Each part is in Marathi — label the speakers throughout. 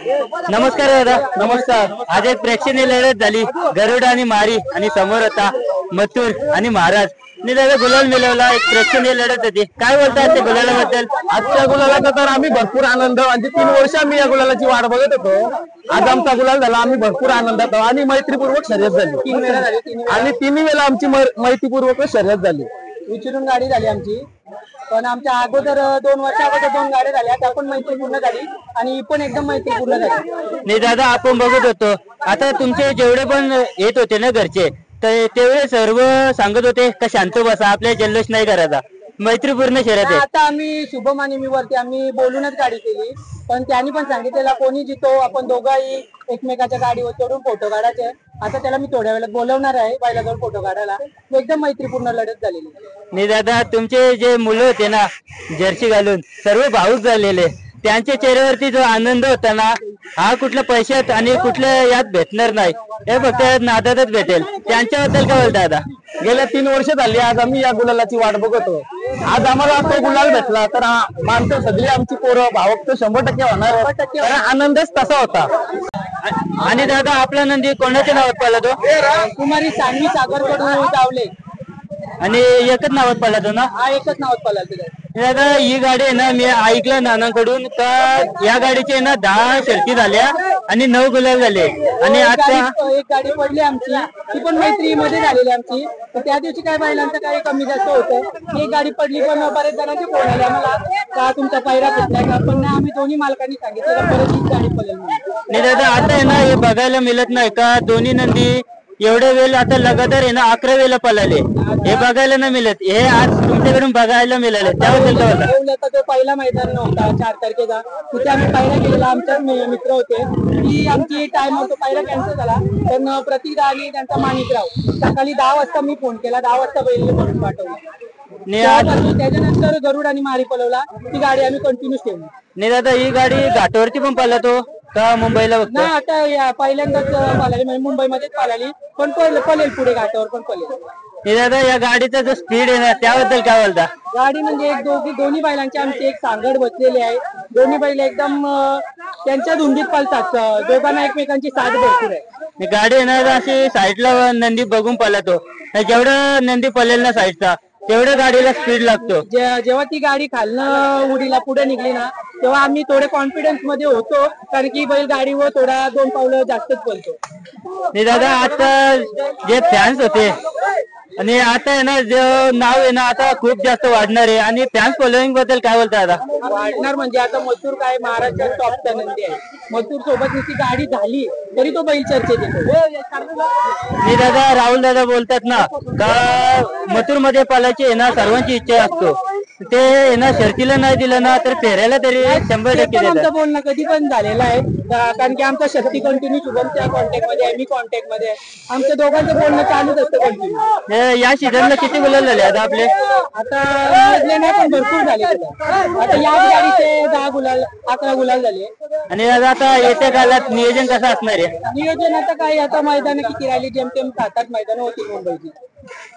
Speaker 1: नमस्कार दादा. नमस्कार. आज एक प्रेक्षणीय लढत झाली, गरुड आणि मारी, आणि समोर होता मथुर आणि महाराज. आणि दादा गुलाल मिळवला, एक प्रेक्षणीय लढत होती. काय बोलतात ते गुलालाबद्दल?
Speaker 2: आजच्या गुलालाचा तर आम्ही भरपूर आनंद, म्हणजे 3 वर्ष आम्ही या गुलालाची वाट बघत होतो. आज आमचा गुलाल झाला, आम्ही भरपूर आनंदात आहोत आणि मैत्रीपूर्वक शर्यत झाली.
Speaker 3: 3 वेळा झाली
Speaker 2: आणि 3 वेळा आमची मैत्रीपूर्वक शर्यत झाली.
Speaker 3: विचारून गाडी झाली आमची, पण आमच्या अगोदर 2 वर्षा अगोदर 2 गाड्या झाल्या, त्या पण मैत्रीपूर्ण झाली आणि ही पण एकदम मैत्रीपूर्ण झाली.
Speaker 1: नाही दादा, आपण बघत होतो आता तुमचे जेवढे पण येत होते ना घरचे, तर तेवढे सर्व सांगत होते का शांत बसा, आपल्या जल्लोष नाही करायचा, मैत्रीपूर्ण शर्यत आहे.
Speaker 3: आता आम्ही शुभम आणि मी वरती आम्ही बोलूनच गाडी केली, पण त्यांनी पण सांगितलेला कोणी जितो आपण दोघाही एकमेकाच्या गाडीवर चढून फोटो काढायचे. आता त्याला मी थोड्या वेळात बोलवणार आहे बैलाजवळ फोटो काढायला. एकदम मैत्रीपूर्ण लढत झालेली.
Speaker 1: नाही दादा, तुमचे जे मुलं होते ना जर्सी घालून सर्व भाऊक झालेले, त्यांच्या चेहऱ्यावरती जो आनंद होता ना, हा कुठल्या पैशात आणि कुठल्या यात भेटणार नाही, हे फक्त नादातच भेटेल. त्यांच्याबद्दल काय बोलता दादा?
Speaker 2: गेल्या 3 वर्ष झाली आज आम्ही या गुलालाची वाट बघतो. आज आम्हाला तो गुलाल भेटला तर माणसं सगळी आमची पोरं भावक तर 100% होणार. आनंदच तसा होता.
Speaker 1: आणि दादा आपला नंदी कोणाच्या नावात पडला तो?
Speaker 3: कुमारी सानवी सागरकडून जावले
Speaker 1: आणि एकच नावात पडला तो ना?
Speaker 3: हा एकच नावात पडला.
Speaker 1: दादा ही गाडी आहे ना, मी ऐकलं नानांकडून तर या गाडीचे ना 10 शर्ती झाल्या आणि 9 गुलाल झाले. आणि आता
Speaker 3: एक गाडी पडली आमची, ती पण मैत्रीमध्ये झालेली आमची. त्या दिवशी काय बैलांचं काही कमी जास्त होतं, एक गाडी पडली, पण बरेच जणांचे फोन आले आम्हाला का तुमचा पायरा फुटलाय का, पण आम्ही दोन्ही मालकांनी सांगितलं परत ही गाडी पडेल.
Speaker 1: नाही दादा, आता आहे ना हे बघायला मिळत नाही का, दोन्ही नंदी एवढे वेळ आता लगातार आहे ना 11 वेळेला पळाले, हे बघायला नाही मिळत. हे आज तुमच्याकडून बघायला मिळाले, त्याबद्दल काय बोलता?
Speaker 3: तो पहिला मैदान नव्हता 4 तारखेचा, तिथे आम्ही पहिला गेलेला, आमचे मित्र होते, की आमची टाइम तो पहिला कॅन्सल झाला. पण प्रतिदा आणि त्यांचा माणिकराव सकाळी 10 वाजता मी फोन केला, 10 वाजता बैल म्हणून पाठवला. त्याच्यानंतर गरुड आणि मारी पळवला, ती गाडी आम्ही कंटिन्यू ठेवली.
Speaker 1: नाही दादा, ही गाडी घाटावरती पण पळला तो का मुंबईला?
Speaker 3: नाही, आता पहिल्यांदाच पळाली, म्हणजे मुंबईमध्येच पळाली, पण पळेल पुढे घाटावर पण पळेल.
Speaker 1: नाही दादा, या गाडीचा जो स्पीड आहे ना त्याबद्दल काय बोलता?
Speaker 3: गाडी म्हणजे दोन्ही बैलांची आमची एक सांगड बसलेली आहे. दोन्ही बैल एकदम त्यांच्या धुंदीत पळतात, दोघांना एकमेकांची साथ भरपूर आहे.
Speaker 1: गाडी आहे ना अशी साईडला नंदी बघून पळतो, जेवढं नंदी पळेल ना साईडचा तेवढ्या गाडीला स्पीड लागतो.
Speaker 3: जेव्हा ती गाडी खालनं उडीला पुढे निघली ना, तेव्हा आम्ही थोडे कॉन्फिडन्स मध्ये होतो, कारण की बैल गाडीवर थोडा 2 पावलं जास्तच पळतो.
Speaker 1: नाही दादा, आता जे फॅन्स होते आणि आता आहे ना जे नाव आहे ना आता खूप जास्त वाढणार आहे, आणि फॅन्स फॉलोईंग बद्दल काय बोलता दादा?
Speaker 3: वाढणार म्हणजे आता मथुर काय महाराष्ट्रात टॉपचा नंदी आहे. मथुर सोबत नुसती गाडी झाली तरी तो बैल चर्चेत येतो.
Speaker 1: नाही दादा, राहुल दादा बोलतात ना का मथुर मध्ये पालायची आहे ना सर्वांची इच्छा असतो, ते ना शर्तीला नाही दिलं ना तर फेरायला तरी 100%
Speaker 3: आमचं बोलणं कधी पण झालेलं आहे, कारण की आमचा शक्ती कंटिन्यू शुभमच्या कॉन्टॅक्ट मध्ये आहे, मी कॉन्टॅक्ट मध्ये आहे, आमच्या दोघांचं बोलणं चालूच असतं कंटिन्यू.
Speaker 1: या सीझनला किती गुलाल झाले आता आपले?
Speaker 3: आता नाही पण भरपूर झाले. आता या गाडीचे 10 गुलाल 11 गुलाल झाले.
Speaker 1: आणि आता येत्या काळात नियोजन कसं असणार आहे?
Speaker 3: नियोजन आता काय, आता मैदान किती राहिली, जेमतेम 7-8 मैदान होती मुंबईची.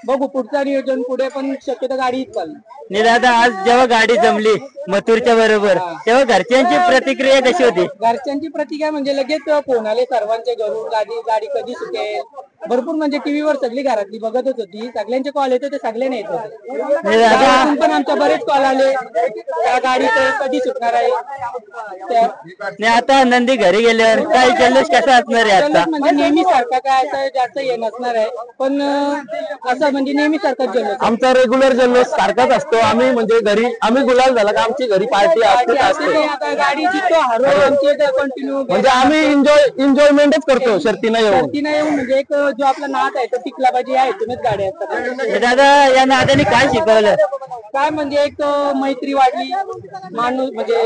Speaker 3: बघू पुढचा नियोजन पुढे, पण शक्यतो गाडी चालली.
Speaker 1: नाही दादा, आज जेव्हा गाडी जमली मथुरच्या बरोबर तेव्हा घरच्यांची प्रतिक्रिया कशी होती?
Speaker 3: घरच्यांची प्रतिक्रिया म्हणजे लगेच फोन आले सर्वांचे घरून, गाडी कधी सुटेल, भरपूर म्हणजे टीव्हीवर सगळी घरातली बघतच होती, सगळ्यांचे कॉल येत होते, सगळ्यांना येत होते. पण आमच्या बरेच कॉल आले त्या गाडीचं कधी सुटणार आहे.
Speaker 1: नाही आता नंदी घरी गेल्यावर काय जल्लोष कसा असणार आहे? आता
Speaker 3: म्हणजे नेहमी सारखा काय असं जास्त हे नसणार आहे, पण असं म्हणजे नेहमी सारखाच जल्लोष,
Speaker 2: आमचा रेग्युलर जल्लोष सारखाच असतो. आम्ही म्हणजे घरी आम्ही गुलाल झाला का आमची घरी पार्टी असते.
Speaker 3: गाडी जितो हारो आमची कंटिन्यू,
Speaker 2: म्हणजे आम्ही एन्जॉयमेंटच करतो शर्तीनं येऊन.
Speaker 3: म्हणजे एक जो आपला नाद आहे तो टिकला पाहिजे, या हेतूनच गाड्या असतात.
Speaker 1: दादा, या नादाने काय शिकवलं?
Speaker 3: काय म्हणजे एक मैत्री वाढली, माणूस म्हणजे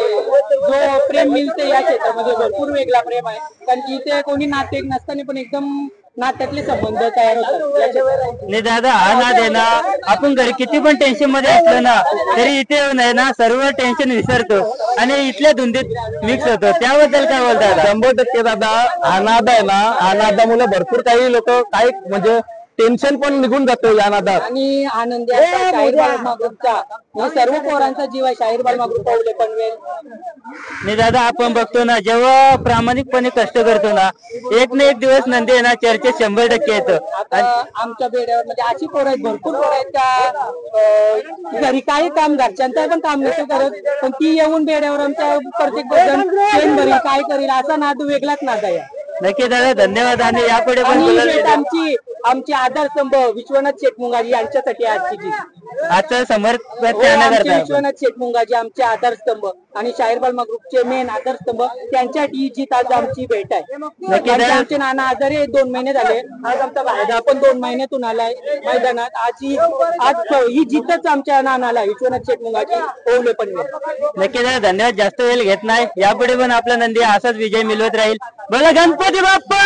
Speaker 3: जो प्रेम मिळते या क्षेत्रामध्ये भरपूर वेगळा प्रेम आहे, कारण की इथे कोणी नाते नसताना पण एकदम नात्यातले संबंध तयार होतात.
Speaker 1: नाही दादा, हा नाद आहे ना, आपण घरी किती पण टेन्शन मध्ये असलं ना तरी इथे येऊन आहे ना सर्व टेन्शन विसरतो आणि इथल्या धुंदीत मिक्स होतो. त्याबद्दल काय बोलता?
Speaker 2: 100% दादा, हा नाद आहे ना, हा नादामुळे भरपूर काही लोक काही म्हणजे टेन्शन पण निघून जातो या नादात.
Speaker 3: आणि आनंदी आता शाहीर बाळमा ग्रुपचा म्हणजे सर्व पोरांचा जीव आहे शाहीर बाळमा ग्रुप पावले पनवेल.
Speaker 1: नाही दादा, आपण बघतो ना, जेव्हा प्रामाणिकपणे कष्ट करतो ना, एक ना एक दिवस नंदी आहे ना चर्चेत 100% येतं.
Speaker 3: आता आमच्या बेड्यावर म्हणजे अशी पोरं आहेत, भरपूर पोरं आहेत का घरी काही काम घरच्यांचं पण काम नसतं करत, पण ती येऊन बेड्यावर आमच्या प्रत्येक जण शेण भरी काय करील असा नाद वेगळाच नाद आहे.
Speaker 1: नक्की दादा, धन्यवाद. आणि यापुढे पण
Speaker 3: आणि
Speaker 1: बोलायला
Speaker 3: ही भेट
Speaker 1: गेलं.
Speaker 3: आमची आधारस्तंभ विश्वनाथ शेठ मुंगाजी यांच्यासाठी आजची जी
Speaker 1: आजचं समर्पण
Speaker 3: हो,
Speaker 1: त्यांना
Speaker 3: आमचे
Speaker 1: करताय.
Speaker 3: विश्वनाथ शेठ मुंगाजी आमचे आधारस्तंभ आणि शाहीर बाळमा ग्रुपचे मेन आधारस्तंभ त्यांच्यासाठी ही जीत आज आमची भेट आहे.
Speaker 1: नक्की
Speaker 3: आमचे नाना आजारी आहेत, 2 महिने झाले. आज आमचा फायदा पण 2 महिन्यातून आलाय मैदानात. आज ही जीतच आमच्या नानाला विश्वनाथ शेठ मुंगाजी ओवले पण.
Speaker 1: नक्की दादा, धन्यवाद. जास्त वेळ घेत नाही. यापुढे पण आपला नंदी असाच विजय मिळवत राहील. बोला गणपती बाप्पा.